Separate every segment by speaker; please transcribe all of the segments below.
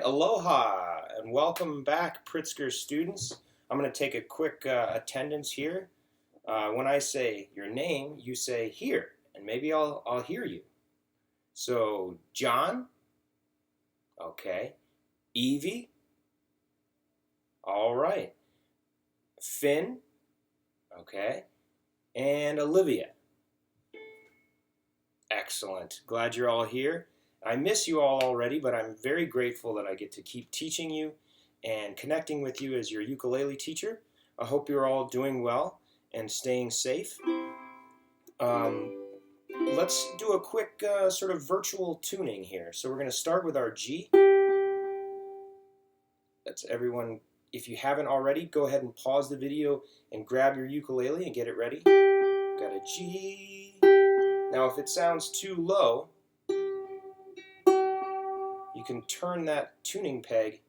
Speaker 1: Aloha and welcome back, Pritzker students. I'm going to take a quick attendance here. When I say your name, you say here, and maybe I'll hear you. So, John, okay. Evie, all right. Finn, okay. And Olivia. Excellent. Glad you're all here. I miss you all already, but I'm very grateful that I get to keep teaching you and connecting with you as your ukulele teacher. I hope you're all doing well and staying safe. Let's do a quick sort of virtual tuning here. So we're going to start with our G. That's everyone. If you haven't already, go ahead and pause the video and grab your ukulele and get it ready. Got a G. Now if it sounds too low, you can turn that tuning peg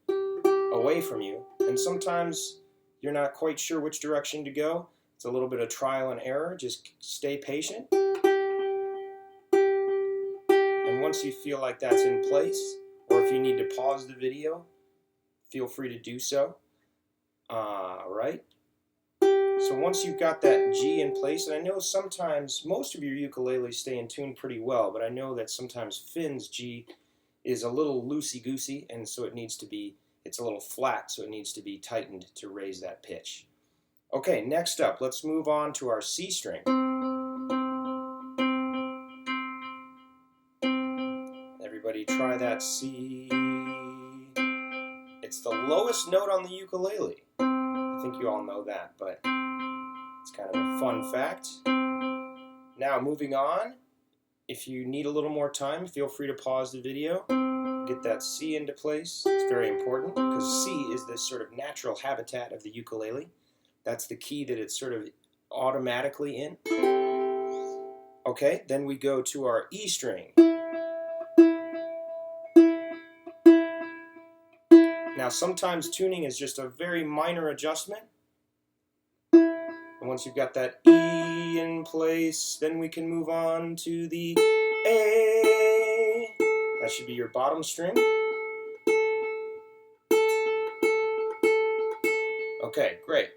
Speaker 1: away from you, and sometimes you're not quite sure which direction to go. It's a little bit of trial and error. Just stay patient. And once you feel like that's in place, or if you need to pause the video, feel free to do so. Alright. So once you've got that G in place, and I know sometimes most of your ukuleles stay in tune pretty well, but I know that sometimes Finn's G is a little loosey-goosey, and so it's a little flat, so it needs to be tightened to raise that pitch. Okay, next up, let's move on to our C string. Everybody try that C. It's the lowest note on the ukulele. I think you all know that, but it's kind of a fun fact. Now, moving on. If you need a little more time, feel free to pause the video, get that C into place. It's very important because C is this sort of natural habitat of the ukulele. That's the key that it's sort of automatically in. Okay, then we go to our E string. Now sometimes tuning is just a very minor adjustment. And once you've got that E in place, then we can move on to the A. That should be your bottom string. Okay, great.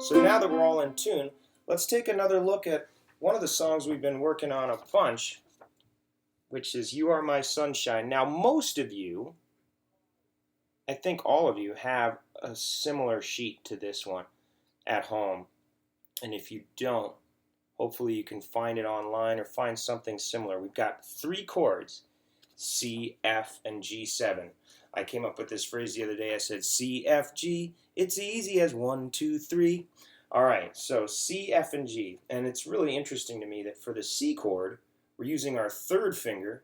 Speaker 1: So now that we're all in tune, let's take another look at one of the songs we've been working on a bunch, which is You Are My Sunshine. Now most of you, I think all of you, have a similar sheet to this one at home. And if you don't, hopefully you can find it online or find something similar. We've got 3 chords, C, F, and G7. I came up with this phrase the other day. I said, C, F, G, it's easy as 1, 2, 3. All right, so C, F, and G. And it's really interesting to me that for the C chord, we're using our 3rd finger.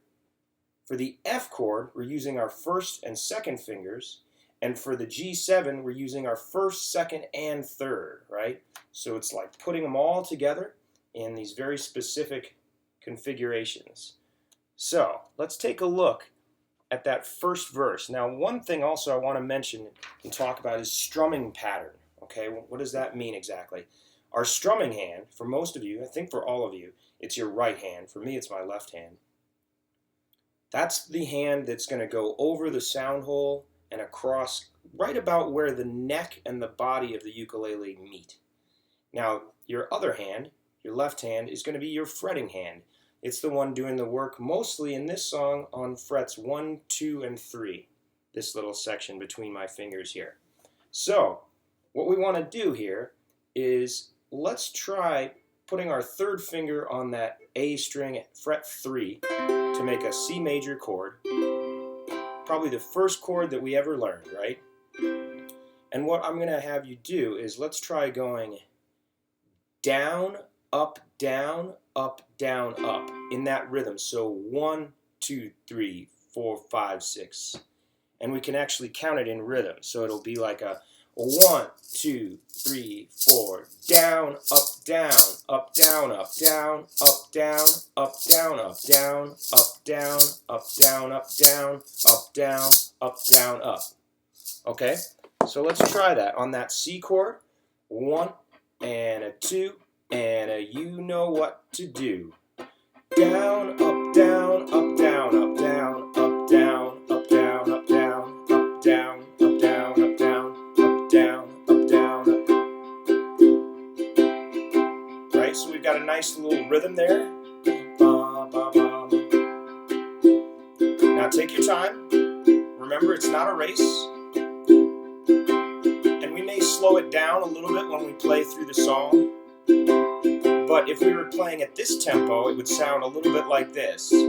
Speaker 1: For the F chord, we're using our 1st and 2nd fingers. And for the G7, we're using our 1st, 2nd, and 3rd, right? So it's like putting them all together in these very specific configurations. So let's take a look at that first verse. Now, one thing also I want to mention and talk about is strumming pattern. Okay, what does that mean exactly? Our strumming hand, for most of you, I think for all of you, it's your right hand. For me, it's my left hand. That's the hand that's going to go over the sound hole and across right about where the neck and the body of the ukulele meet. Now, your other hand, your left hand, is going to be your fretting hand. It's the one doing the work mostly in this song on frets 1, 2, and 3. This little section between my fingers here. So, what we want to do here is let's try putting our 3rd finger on that A string at fret 3 to make a C major chord. Probably the first chord that we ever learned, right? And what I'm going to have you do is let's try going down, up, down, up, down, up in that rhythm. So 1, 2, 3, 4, 5, 6. And we can actually count it in rhythm. So it'll be like a 1, 2, 3, 4, down, up, down, up, down, up, down, up, down, up, down, up, down, up, down, up, down, up, down, up, down, up, down, up. Okay, so let's try that on that C chord. 1 and a 2 and a you know what to do. Down, up, down, up, down, up, down, up, down. down, up, down, up. Right, so we've got a nice little rhythm there. Ba, ba, ba. Now take your time. Remember, it's not a race. And we may slow it down a little bit when we play through the song. But if we were playing at this tempo, it would sound a little bit like this. 2,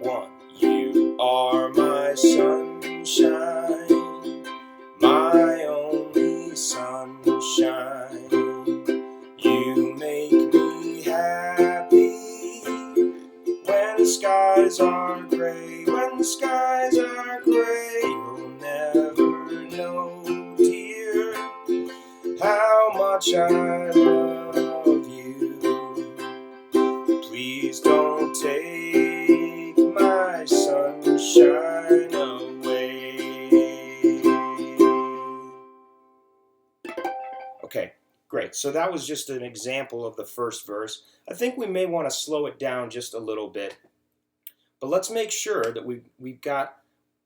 Speaker 1: 1. You are my sunshine, my only sunshine. You make me happy when the skies are gray. When the skies are gray, you'll never know, dear, how much I love you. Please don't take my sunshine away. Okay, great. So that was just an example of the first verse. I think we may want to slow it down just a little bit. But let's make sure that we've got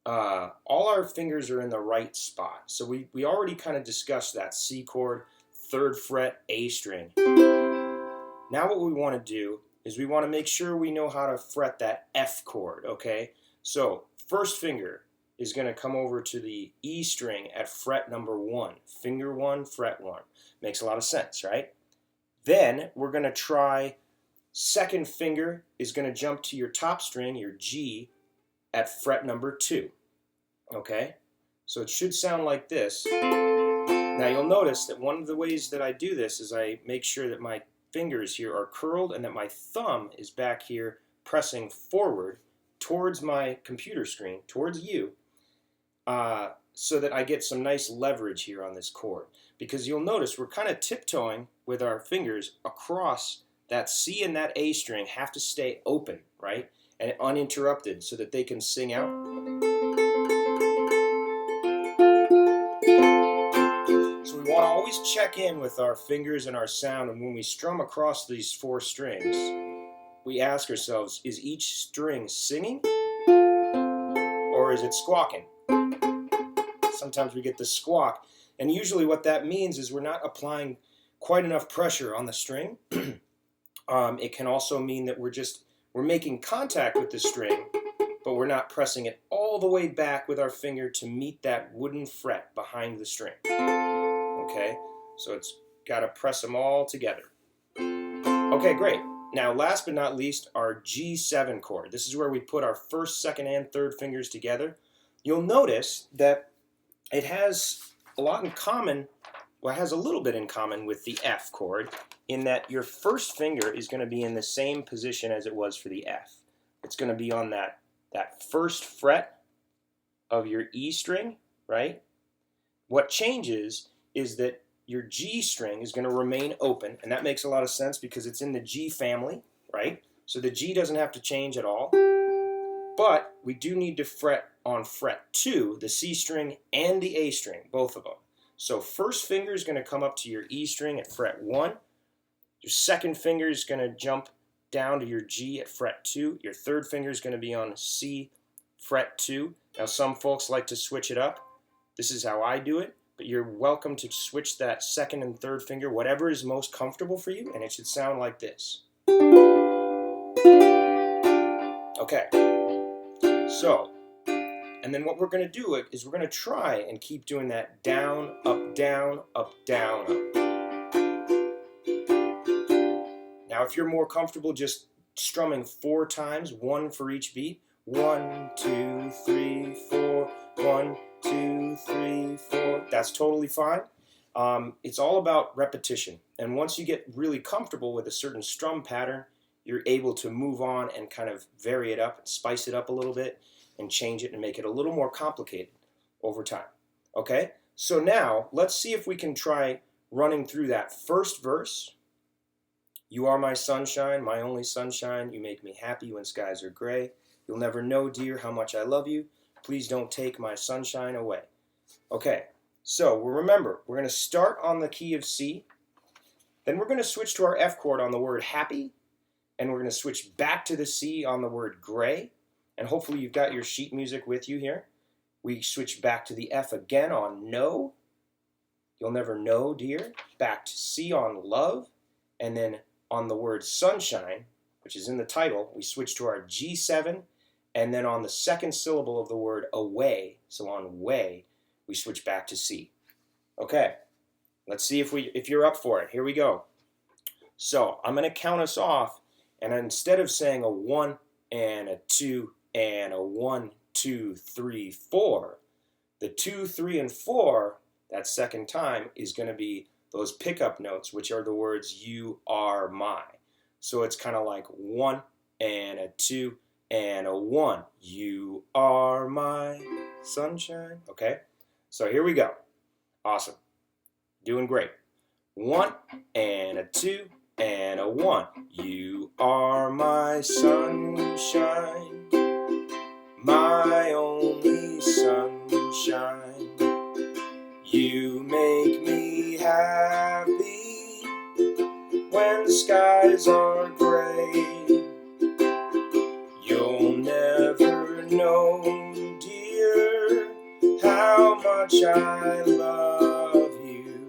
Speaker 1: all our fingers are in the right spot. So we already kind of discussed that C chord, 3rd fret, A string. Now what we want to do is we want to make sure we know how to fret that F chord, okay? So first finger is going to come over to the E string at fret number 1. Finger 1, fret 1. Makes a lot of sense, right? Then we're going to try, second finger is going to jump to your top string, your G, at fret number 2. Okay? So it should sound like this. Now you'll notice that one of the ways that I do this is I make sure that my fingers here are curled and that my thumb is back here pressing forward towards my computer screen, towards you, so that I get some nice leverage here on this chord. Because you'll notice we're kind of tiptoeing with our fingers across that C and that A string have to stay open, right? And uninterrupted so that they can sing out. So we want to always check in with our fingers and our sound, and when we strum across these 4 strings, we ask ourselves, is each string singing or is it squawking? Sometimes we get the squawk, and usually what that means is we're not applying quite enough pressure on the string. It can also mean that we're making contact with the string, but we're not pressing it all the way back with our finger to meet that wooden fret behind the string. Okay, so it's got to press them all together. Okay, great. Now, last but not least, our G7 chord. This is where we put our 1st, 2nd, and 3rd fingers together. You'll notice that it has a lot in common, well, it has a little bit in common with the F chord, in that your 1st finger is going to be in the same position as it was for the F. It's going to be on that 1st fret of your E string, right? What changes is that your G string is going to remain open, and that makes a lot of sense because it's in the G family, right? So the G doesn't have to change at all. But we do need to fret on fret 2, the C string and the A string, both of them. So 1st finger is going to come up to your E string at fret 1. Your 2nd finger is going to jump down to your G at fret 2. Your 3rd finger is going to be on C, fret 2. Now some folks like to switch it up. This is how I do it, but you're welcome to switch that 2nd and 3rd finger, whatever is most comfortable for you, and it should sound like this. Okay. So, and then what we're going to do is we're going to try and keep doing that down, up, down, up, down, up. Now, if you're more comfortable just strumming 4 times, 1 for each beat, 1, 2, 3, 4, 1, 2, 3, 4, that's totally fine. It's all about repetition. And once you get really comfortable with a certain strum pattern, you're able to move on and kind of vary it up, spice it up a little bit, and change it and make it a little more complicated over time. Okay? So now, let's see if we can try running through that first verse. You are my sunshine, my only sunshine. You make me happy when skies are gray. You'll never know, dear, how much I love you. Please don't take my sunshine away. Okay, so remember, we're going to start on the key of C. Then we're going to switch to our F chord on the word happy. And we're going to switch back to the C on the word gray. And hopefully you've got your sheet music with you here. We switch back to the F again on no. You'll never know, dear. Back to C on love. And then on the word sunshine, which is in the title, we switch to our G7. And then on the second syllable of the word away, so on way, we switch back to C. Okay, let's see if you're up for it. Here we go. So I'm going to count us off, and instead of saying a 1 and a 2 and a 1, 2, 3, 4, the 2, 3, and 4, that second time, is going to be those pickup notes, which are the words you are my. So it's kind of like 1 and a 2 and a 1. You are my sunshine. Okay, so here we go. Awesome. Doing great. 1 and a 2 and a 1. You are my sunshine, my only sunshine. You make me happy when the skies are gray. You'll never know, dear, how much I love you.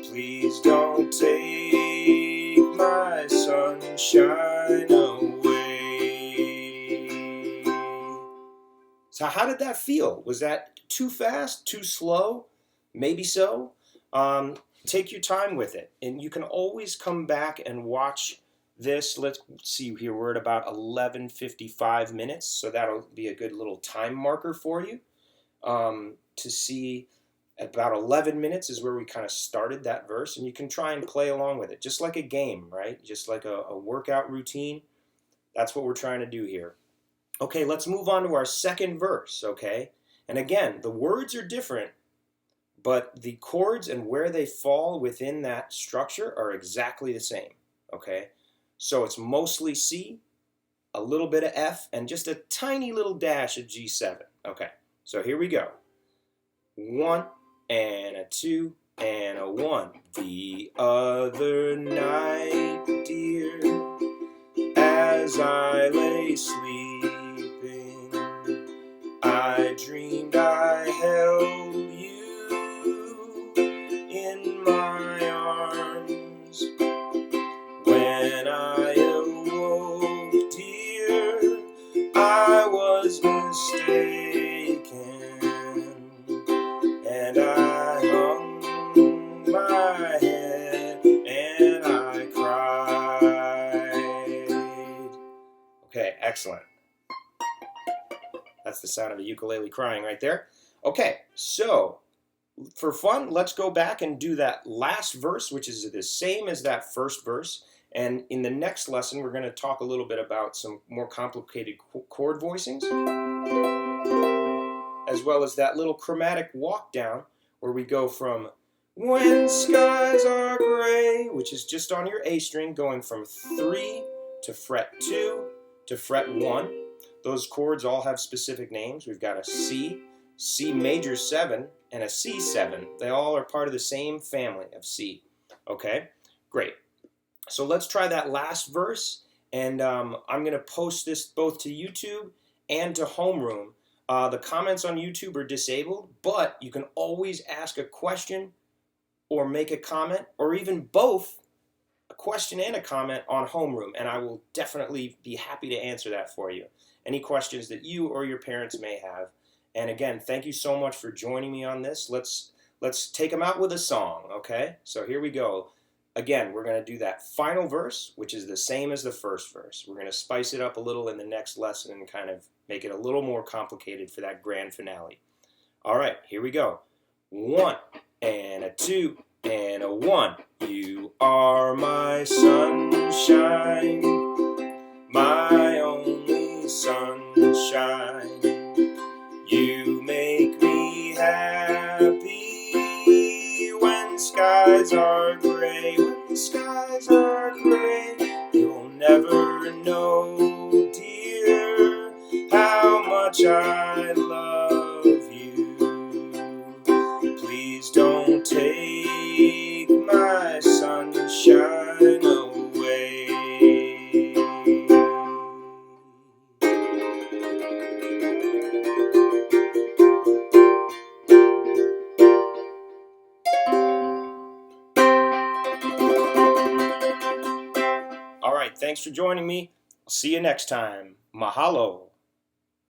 Speaker 1: Please don't take my sunshine away. So how did that feel? Was that too fast, too slow? Maybe so. Take your time with it, and you can always come back and watch this. Let's see here, we're at about 11:55 minutes, so that'll be a good little time marker for you to see. About 11 minutes is where we kind of started that verse, and you can try and play along with it, just like a game, right? Just like a workout routine. That's what we're trying to do here. Okay, let's move on to our second verse, okay? And again, the words are different, but the chords and where they fall within that structure are exactly the same, okay? So it's mostly C, a little bit of F, and just a tiny little dash of G7. Okay, so here we go. 1 and a 2 and a 1. The other night, dear, as I lay sleeping, I dreamed I held you in my arms. When I awoke, dear, I was mistaken, and I hung my head and I cried. Okay, excellent. That's the sound of a ukulele crying right there. Okay, so for fun, let's go back and do that last verse, which is the same as that first verse. And in the next lesson, we're going to talk a little bit about some more complicated chord voicings, as well as that little chromatic walk down where we go from when skies are gray, which is just on your A string, going from 3 to fret 2 to fret 1. Those chords all have specific names. We've got a C, C major 7, and a C7. They all are part of the same family of C. Okay, great. So let's try that last verse, and I'm going to post this both to YouTube and to Homeroom. The comments on YouTube are disabled, but you can always ask a question or make a comment, or even both, a question and a comment on Homeroom, and I will definitely be happy to answer that for you. Any questions that you or your parents may have. And again, thank you so much for joining me on this. Let's take them out with a song, okay? So here we go. Again, we're going to do that final verse, which is the same as the first verse. We're going to spice it up a little in the next lesson and kind of make it a little more complicated for that grand finale. All right, here we go. 1 and a 2 and a 1. You are my sunshine, my only sunshine. You make me happy when skies are gray. When the skies are gray, you'll never know, dear, how much I love you. Please don't take my sunshine away. Thanks for joining me. I'll see you next time. Mahalo.